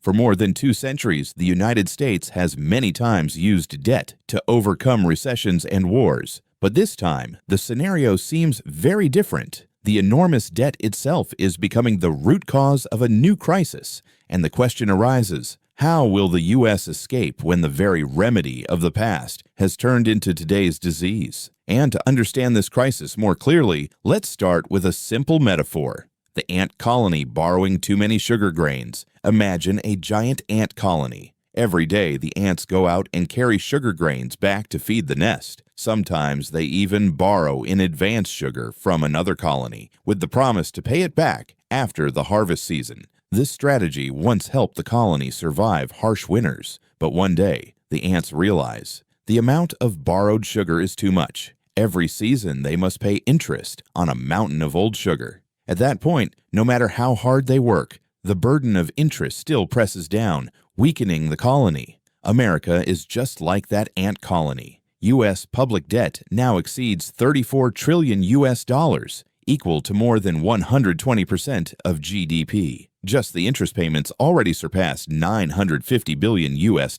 For more than 2 centuries, the United States has many times used debt to overcome recessions and wars. But this time, the scenario seems very different. The enormous debt itself is becoming the root cause of a new crisis, and the question arises, how will the U.S. escape when the very remedy of the past has turned into today's disease? And to understand this crisis more clearly, let's start with a simple metaphor. The ant colony borrowing too many sugar grains. Imagine a giant ant colony. Every day, the ants go out and carry sugar grains back to feed the nest. Sometimes they even borrow in advance sugar from another colony, with the promise to pay it back after the harvest season. This strategy once helped the colony survive harsh winters, but one day, the ants realize the amount of borrowed sugar is too much. Every season, they must pay interest on a mountain of old sugar. At that point, no matter how hard they work, the burden of interest still presses down, weakening the colony. America is just like that ant colony. U.S. public debt now exceeds $34 trillion US, equal to more than 120% of GDP. Just the interest payments already surpassed $950 billion US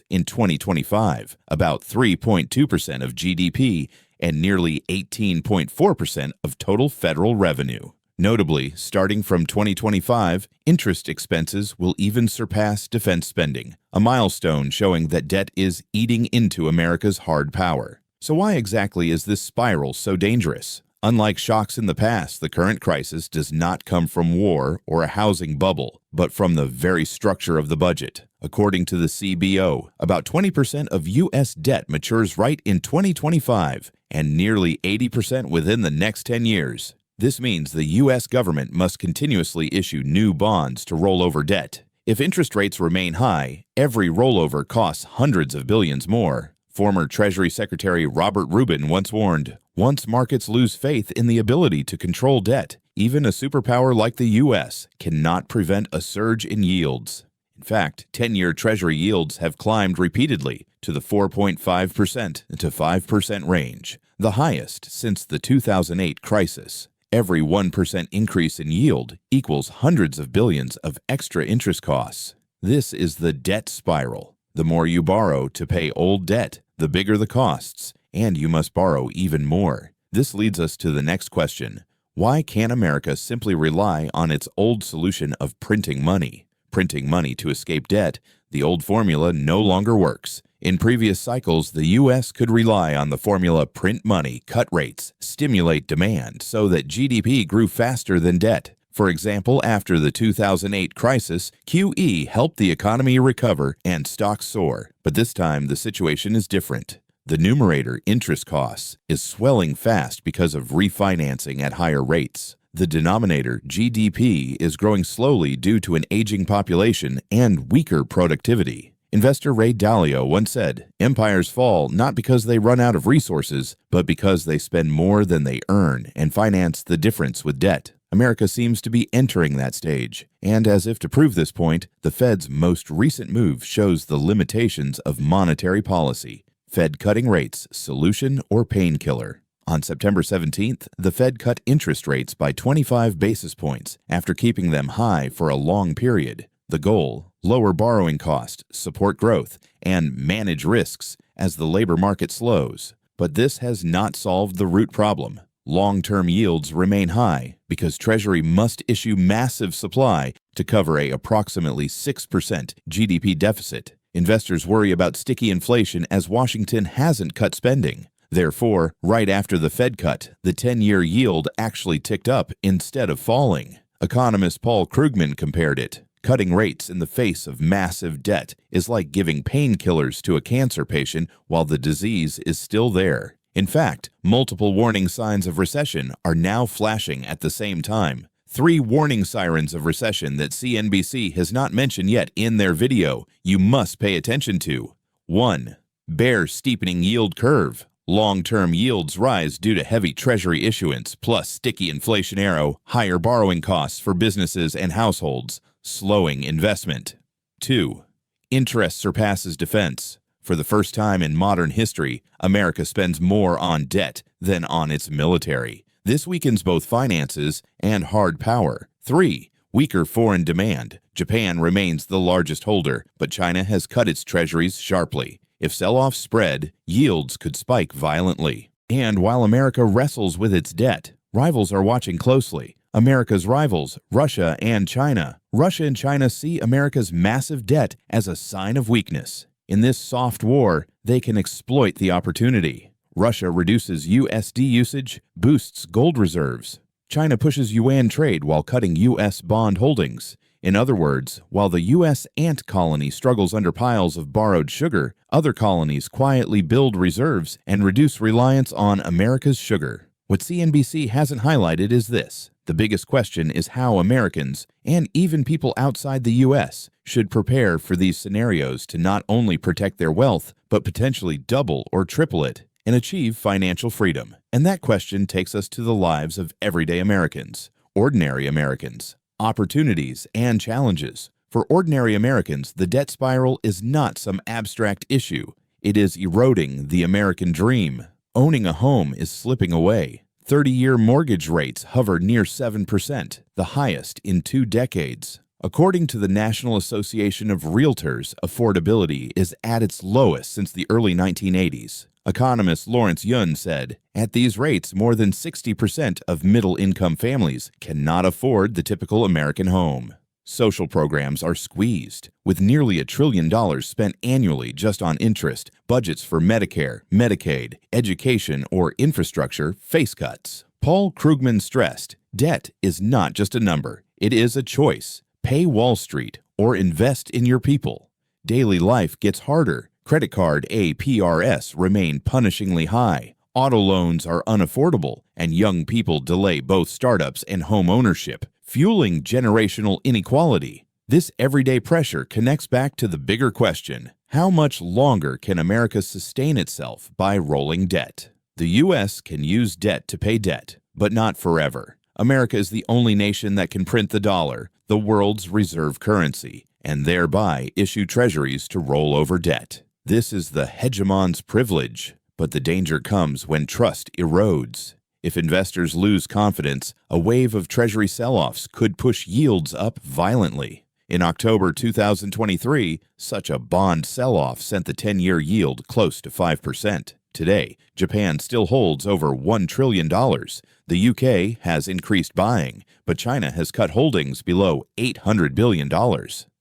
in 2025, about 3.2% of GDP and nearly 18.4% of total federal revenue. Notably, starting from 2025, interest expenses will even surpass defense spending, a milestone showing that debt is eating into America's hard power. So why exactly is this spiral so dangerous? Unlike shocks in the past, the current crisis does not come from war or a housing bubble, but from the very structure of the budget. According to the CBO, about 20% of U.S. debt matures right in 2025, and nearly 80% within the next 10 years. This means the U.S. government must continuously issue new bonds to roll over debt. If interest rates remain high, every rollover costs hundreds of billions more. Former Treasury Secretary Robert Rubin once warned, once markets lose faith in the ability to control debt, even a superpower like the U.S. cannot prevent a surge in yields. In fact, 10-year Treasury yields have climbed repeatedly to the 4.5% to 5% range, the highest since the 2008 crisis. Every 1% increase in yield equals hundreds of billions of extra interest costs. This is the debt spiral. The more you borrow to pay old debt, the bigger the costs, and you must borrow even more. This leads us to the next question. Why can't America simply rely on its old solution of printing money? Printing money to escape debt, the old formula no longer works. In previous cycles, the U.S. could rely on the formula print money, cut rates, stimulate demand so that GDP grew faster than debt. For example, after the 2008 crisis, QE helped the economy recover and stocks soar. But this time, the situation is different. The numerator, interest costs, is swelling fast because of refinancing at higher rates. The denominator, GDP, is growing slowly due to an aging population and weaker productivity. Investor Ray Dalio once said, empires fall not because they run out of resources, but because they spend more than they earn and finance the difference with debt. America seems to be entering that stage. And as if to prove this point, the Fed's most recent move shows the limitations of monetary policy. Fed cutting rates, solution or painkiller? On September 17th, the Fed cut interest rates by 25 basis points after keeping them high for a long period. The goal, lower borrowing costs, support growth, and manage risks as the labor market slows. But this has not solved the root problem. Long-term yields remain high because Treasury must issue massive supply to cover a approximately 6% GDP deficit. Investors worry about sticky inflation as Washington hasn't cut spending. Therefore, right after the Fed cut, the 10-year yield actually ticked up instead of falling. Economist Paul Krugman compared it. Cutting rates in the face of massive debt is like giving painkillers to a cancer patient while the disease is still there. In fact, multiple warning signs of recession are now flashing at the same time. 3 warning sirens of recession that CNBC has not mentioned yet in their video you must pay attention to. 1. Bear steepening yield curve. Long-term yields rise due to heavy Treasury issuance plus sticky inflation arrow, higher borrowing costs for businesses and households, slowing investment. 2. Interest surpasses defense. For the first time in modern history, America spends more on debt than on its military. This weakens both finances and hard power. 3. Weaker foreign demand. Japan remains the largest holder, but China has cut its treasuries sharply. If sell-offs spread, yields could spike violently. And while America wrestles with its debt, rivals are watching closely. America's rivals, Russia and China. Russia and China see America's massive debt as a sign of weakness. In this soft war, they can exploit the opportunity. Russia reduces USD usage, boosts gold reserves. China pushes yuan trade while cutting U.S. bond holdings. In other words, while the U.S. ant colony struggles under piles of borrowed sugar, other colonies quietly build reserves and reduce reliance on America's sugar. What CNBC hasn't highlighted is this. The biggest question is how Americans, and even people outside the U.S., should prepare for these scenarios to not only protect their wealth, but potentially double or triple it and achieve financial freedom. And that question takes us to the lives of everyday Americans, ordinary Americans, opportunities and challenges. For ordinary Americans, the debt spiral is not some abstract issue. It is eroding the American dream. Owning a home is slipping away. 30-year mortgage rates hover near 7%, the highest in 2 decades. According to the National Association of Realtors, affordability is at its lowest since the early 1980s. Economist Lawrence Yun said, "At these rates, more than 60% of middle-income families cannot afford the typical American home." Social programs are squeezed, with nearly $1 trillion spent annually just on interest. Budgets for Medicare, Medicaid, education, or infrastructure face cuts. Paul Krugman stressed, "Debt is not just a number. It is a choice. Pay Wall Street or invest in your people." Daily life gets harder. Credit card APRs remain punishingly high. Auto loans are unaffordable, and young people delay both startups and home ownership, fueling generational inequality. This everyday pressure connects back to the bigger question: how much longer can America sustain itself by rolling debt? The U.S. can use debt to pay debt, but not forever. America is the only nation that can print the dollar, the world's reserve currency, and thereby issue treasuries to roll over debt. This is the hegemon's privilege, but the danger comes when trust erodes. If investors lose confidence, a wave of treasury sell-offs could push yields up violently. In October 2023, such a bond sell-off sent the 10-year yield close to 5%. Today, Japan still holds over $1 trillion. The UK has increased buying, but China has cut holdings below $800 billion.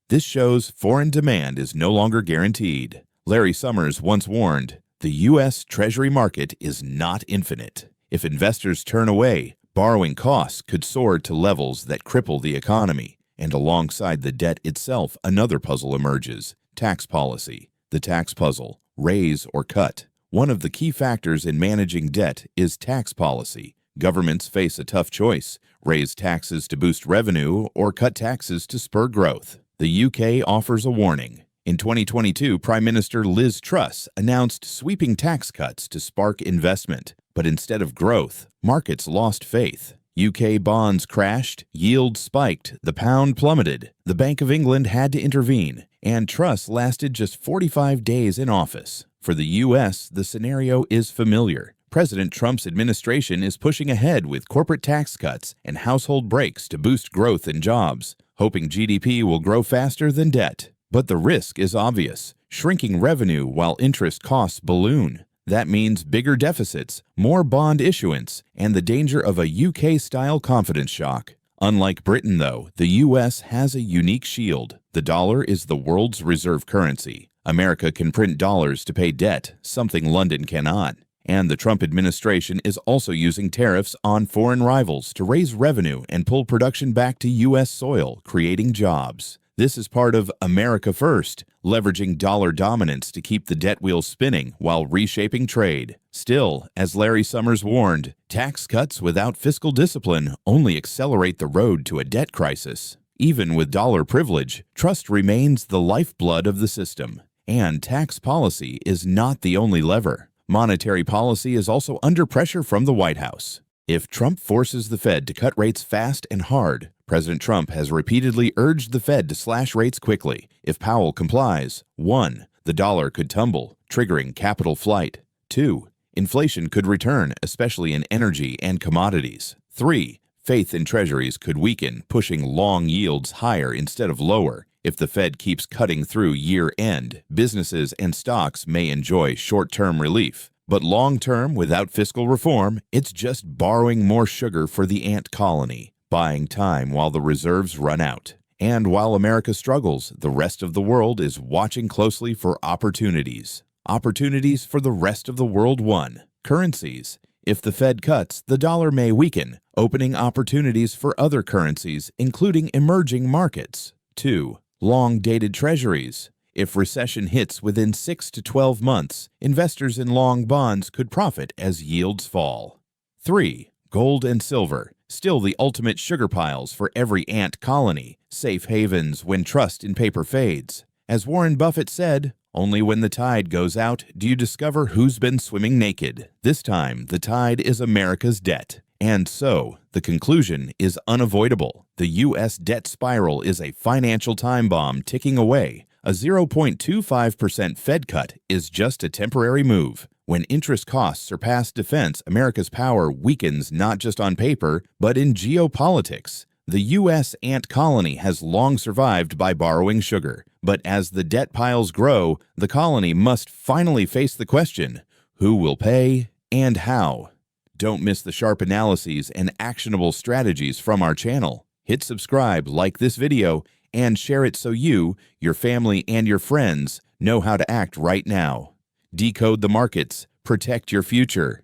This shows foreign demand is no longer guaranteed. Larry Summers once warned, "The U.S. Treasury market is not infinite." If investors turn away, borrowing costs could soar to levels that cripple the economy. And alongside the debt itself, another puzzle emerges: tax policy. The tax puzzle: raise or cut. One of the key factors in managing debt is tax policy. Governments face a tough choice: raise taxes to boost revenue or cut taxes to spur growth. The UK offers a warning. In 2022, Prime Minister Liz Truss announced sweeping tax cuts to spark investment. But instead of growth, markets lost faith. UK bonds crashed, yields spiked, the pound plummeted. The Bank of England had to intervene, and Truss lasted just 45 days in office. For the U.S., the scenario is familiar. President Trump's administration is pushing ahead with corporate tax cuts and household brakes to boost growth and jobs, hoping GDP will grow faster than debt. But the risk is obvious: shrinking revenue while interest costs balloon. That means bigger deficits, more bond issuance, and the danger of a UK-style confidence shock. Unlike Britain, though, the U.S. has a unique shield. The dollar is the world's reserve currency. America can print dollars to pay debt, something London cannot. And the Trump administration is also using tariffs on foreign rivals to raise revenue and pull production back to U.S. soil, creating jobs. This is part of America First, leveraging dollar dominance to keep the debt wheel spinning while reshaping trade. Still, as Larry Summers warned, tax cuts without fiscal discipline only accelerate the road to a debt crisis. Even with dollar privilege, trust remains the lifeblood of the system. And tax policy is not the only lever. Monetary policy is also under pressure from the White House. If Trump forces the Fed to cut rates fast and hard, President Trump has repeatedly urged the Fed to slash rates quickly. If Powell complies, 1. The dollar could tumble, triggering capital flight. 2. Inflation could return, especially in energy and commodities. 3. Faith in Treasuries could weaken, pushing long yields higher instead of lower. If the Fed keeps cutting through year-end, businesses and stocks may enjoy short-term relief. But long-term, without fiscal reform, it's just borrowing more sugar for the ant colony, buying time while the reserves run out. And while America struggles, the rest of the world is watching closely for opportunities. Opportunities for the rest of the world. 1. Currencies. If the Fed cuts, the dollar may weaken, opening opportunities for other currencies, including emerging markets. 2. Long-dated treasuries. If recession hits within 6 to 12 months, investors in long bonds could profit as yields fall. 3. Gold and silver. Still the ultimate sugar piles for every ant colony, safe havens when trust in paper fades. As Warren Buffett said, only when the tide goes out do you discover who's been swimming naked. This time, the tide is America's debt. And so, the conclusion is unavoidable. The U.S. debt spiral is a financial time bomb ticking away. A 0.25% Fed cut is just a temporary move. When interest costs surpass defense, America's power weakens not just on paper, but in geopolitics. The U.S. ant colony has long survived by borrowing sugar. But as the debt piles grow, the colony must finally face the question, who will pay and how? Don't miss the sharp analyses and actionable strategies from our channel. Hit subscribe, like this video, and share it so you, your family, and your friends know how to act right now. Decode the markets, protect your future.